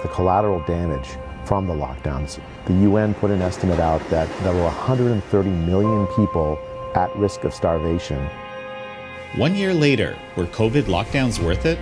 the collateral damage from the lockdowns. The UN put an estimate out that there were 130 million people at risk of starvation. 1 year later, were COVID lockdowns worth it?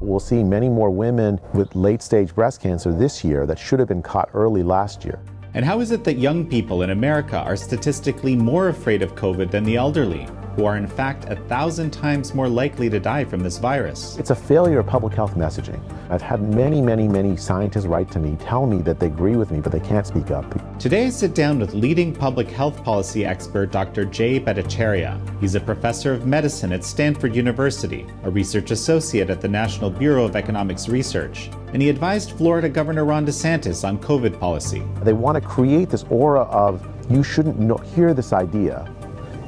We'll see many more women with late-stage breast cancer this year that should have been caught early last year. And how is it that young people in America are statistically more afraid of COVID than the elderly, who are in fact 1,000 times more likely to die from this virus? It's a failure of public health messaging. I've had many scientists write to me, tell me that they agree with me, but they can't speak up. Today I sit down with leading public health policy expert Dr. Bhattacharya. He's a professor of medicine at Stanford University, a research associate at the National Bureau of Economics Research, and he advised Florida Governor Ron DeSantis on COVID policy. They want to create this aura of, you shouldn't hear this idea,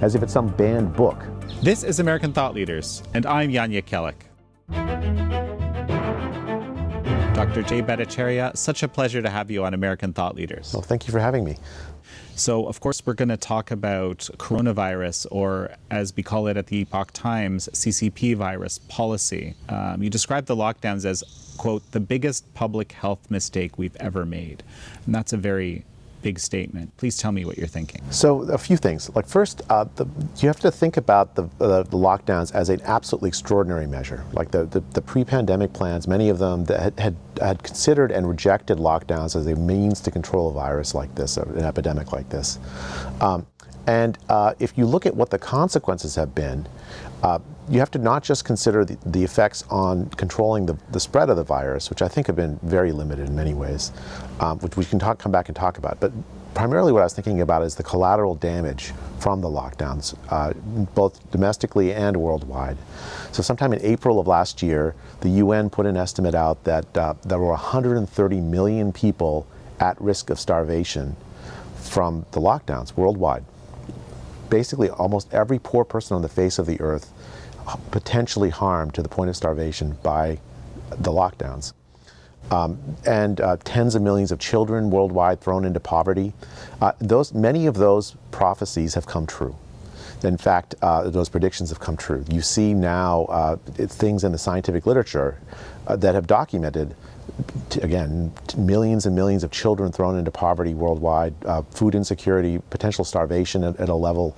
as if it's some banned book. This is American Thought Leaders, and I'm Yanya Kellick. Dr. Bhattacharya, such a pleasure to have you on American Thought Leaders. Well, thank you for having me. So, of course, we're going to talk about coronavirus, or as we call it at the Epoch Times, CCP virus policy. You described the lockdowns as, quote, the biggest public health mistake we've ever made. And that's a very big statement. Please tell me what you're thinking. So a few things. Like first, you have to think about the lockdowns as an absolutely extraordinary measure. Like the pre-pandemic plans, many of them that had considered and rejected lockdowns as a means to control a virus like this, an epidemic like this. If you look at what the consequences have been, you have to not just consider the effects on controlling the spread of the virus, which I think have been very limited in many ways, which we can come back and talk about. But primarily what I was thinking about is the collateral damage from the lockdowns, both domestically and worldwide. So sometime in April of last year, the UN put an estimate out that there were 130 million people at risk of starvation from the lockdowns worldwide. Basically, almost every poor person on the face of the earth potentially harmed to the point of starvation by the lockdowns. Tens of millions of children worldwide thrown into poverty. Many of those prophecies have come true. In fact, those predictions have come true. You see now things in the scientific literature that have documented, again, millions and millions of children thrown into poverty worldwide, food insecurity, potential starvation at a level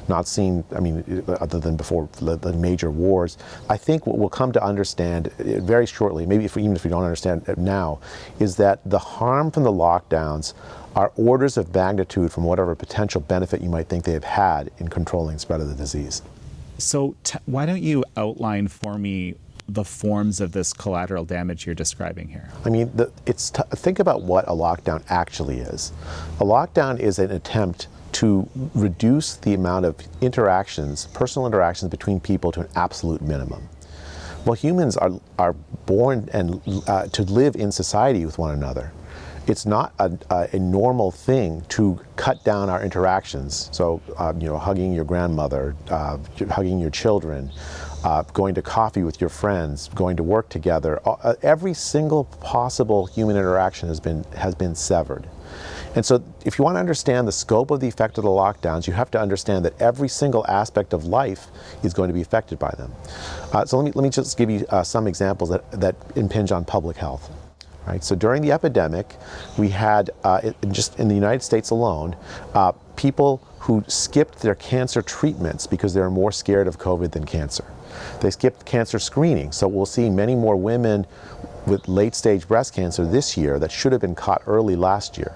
not seen, other than before the major wars. I think what we'll come to understand very shortly, maybe even if we don't understand it now, is that the harm from the lockdowns are orders of magnitude from whatever potential benefit you might think they have had in controlling the spread of the disease. So why don't you outline for me the forms of this collateral damage you're describing here? Think about what a lockdown actually is. A lockdown is an attempt to reduce the amount of interactions, personal interactions between people to an absolute minimum. Well, humans are born to live in society with one another. It's not a normal thing to cut down our interactions. So, hugging your grandmother, hugging your children, going to coffee with your friends, going to work together. Every single possible human interaction has been severed. And so if you want to understand the scope of the effect of the lockdowns, you have to understand that every single aspect of life is going to be affected by them. So let me just give you some examples that impinge on public health. Right? So during the epidemic, we had, just in the United States alone, people who skipped their cancer treatments because they were more scared of COVID than cancer. They skipped cancer screening. So we'll see many more women with late-stage breast cancer this year that should have been caught early last year.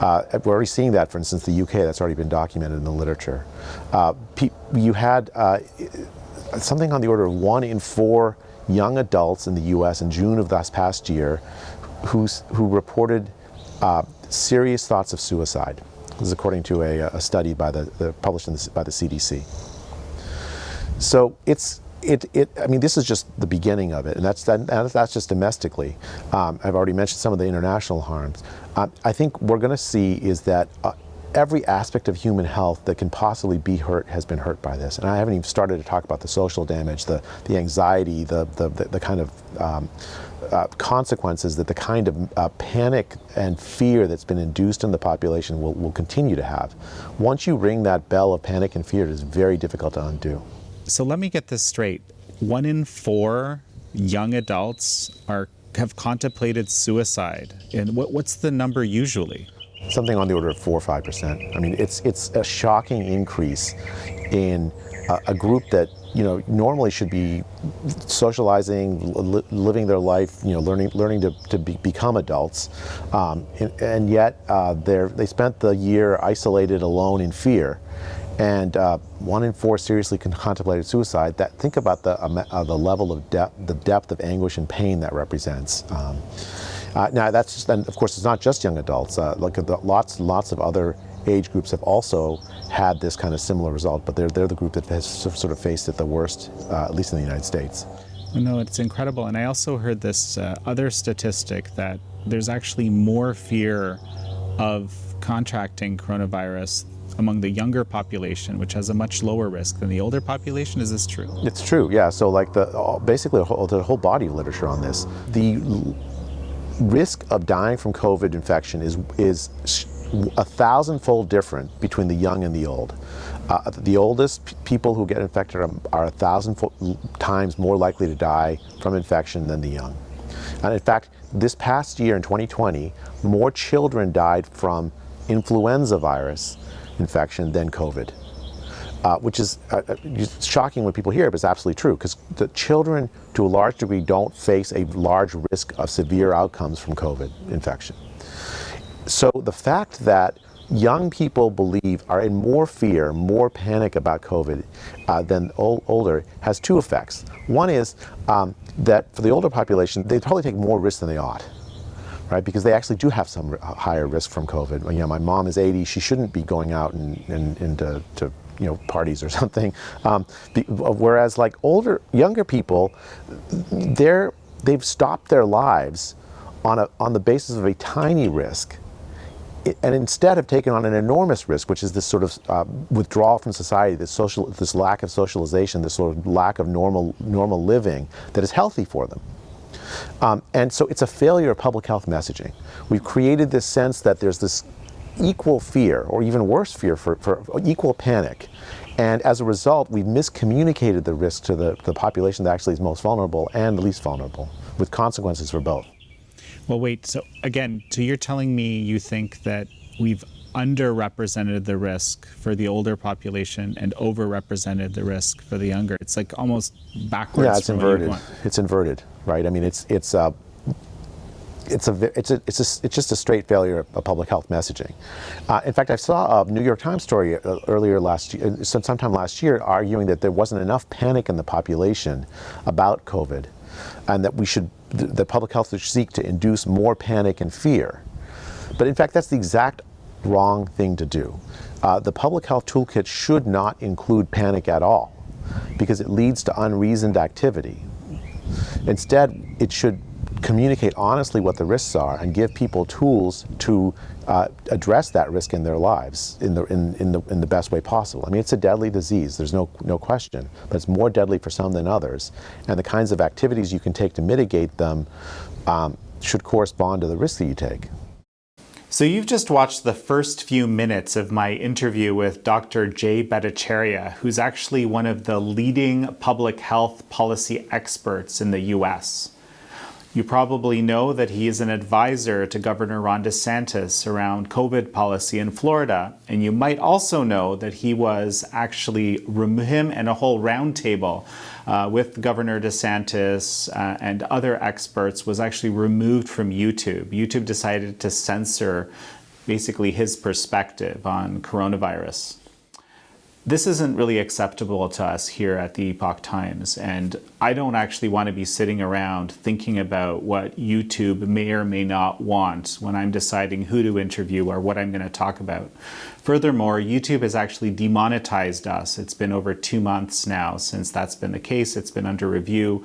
We're already seeing that, for instance, the UK, that's already been documented in the literature. You had something on the order of 1 in 4 young adults in the US in June of this past year who reported serious thoughts of suicide. This is according to a study published by the CDC. So this is just the beginning of it, and that's just domestically. I've already mentioned some of the international harms. I think we're going to see is that every aspect of human health that can possibly be hurt has been hurt by this. And I haven't even started to talk about the social damage, the anxiety, the kind of consequences that the kind of panic and fear that's been induced in the population will continue to have. Once you ring that bell of panic and fear, it is very difficult to undo. So let me get this straight. 1 in 4 young adults have contemplated suicide. And what's the number usually? Something on the order of 4 or 5%. I mean, it's a shocking increase in a group that normally should be socializing, living their life, learning to become adults, and yet they spent the year isolated, alone, in fear. And 1 in 4 seriously contemplated suicide. Think about the level of the depth of anguish and pain that represents. Now, and of course, it's not just young adults. Lots of other age groups have also had this kind of similar result, but they're the group that has sort of faced it the worst, at least in the United States. No, it's incredible. And I also heard this other statistic that there's actually more fear of contracting coronavirus among the younger population, which has a much lower risk than the older population. Is this true? It's true, yeah. So basically the whole body of literature on this. The risk of dying from COVID infection is 1,000-fold different between the young and the old. The oldest people who get infected are 1,000 times more likely to die from infection than the young. And in fact, this past year in 2020, more children died from influenza virus infection than COVID, which is shocking when people hear it, but it's absolutely true, because the children, to a large degree, don't face a large risk of severe outcomes from COVID infection. So the fact that young people are in more fear, more panic about COVID than older has 2 effects. One is that for the older population, they probably take more risk than they ought, right? Because they actually do have some higher risk from COVID. My mom is 80; she shouldn't be going out into parties or something. Whereas younger people, they've stopped their lives on the basis of a tiny risk, and instead have taken on an enormous risk, which is this sort of withdrawal from society, this lack of socialization, this sort of lack of normal living that is healthy for them. And so it's a failure of public health messaging. We've created this sense that there's this equal fear, or even worse fear, for equal panic. And as a result, we've miscommunicated the risk to the population that actually is most vulnerable and the least vulnerable, with consequences for both. Well, wait, so again, so you're telling me you think that we've underrepresented the risk for the older population and overrepresented the risk for the younger. It's like almost backwards. Yeah, it's inverted. It's inverted, right? I mean, it's just a straight failure of public health messaging. In fact, I saw a New York Times story earlier last year, sometime last year, arguing that there wasn't enough panic in the population about COVID, and that the public health should seek to induce more panic and fear. But in fact, that's the exact wrong thing to do. The public health toolkit should not include panic at all, because it leads to unreasoned activity. Instead, it should communicate honestly what the risks are and give people tools to address that risk in their lives in the best way possible. I mean, it's a deadly disease, there's no question, but it's more deadly for some than others. And the kinds of activities you can take to mitigate them should correspond to the risk that you take. So you've just watched the first few minutes of my interview with Dr. Jay Bhattacharya, who's actually one of the leading public health policy experts in the US. You probably know that he is an advisor to Governor Ron DeSantis around COVID policy in Florida. And you might also know that he was actually, him and a whole roundtable with Governor DeSantis and other experts was actually removed from YouTube. YouTube decided to censor basically his perspective on coronavirus. This isn't really acceptable to us here at the Epoch Times, and I don't actually want to be sitting around thinking about what YouTube may or may not want when I'm deciding who to interview or what I'm going to talk about. Furthermore, YouTube has actually demonetized us. It's been over 2 months now since that's been the case. It's been under review.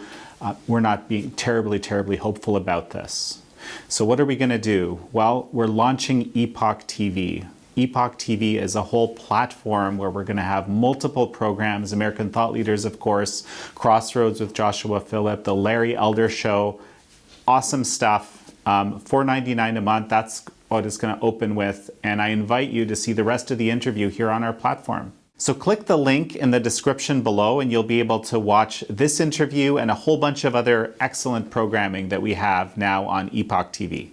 We're not being terribly hopeful about this. So what are we going to do? Well, we're launching Epoch TV. Epoch TV is a whole platform where we're going to have multiple programs, American thought leaders, of course, Crossroads with Joshua Phillip, the Larry Elder Show, awesome stuff. $4.99 a month, that's what it's going to open with. And I invite you to see the rest of the interview here on our platform. So click the link in the description below and you'll be able to watch this interview and a whole bunch of other excellent programming that we have now on Epoch TV.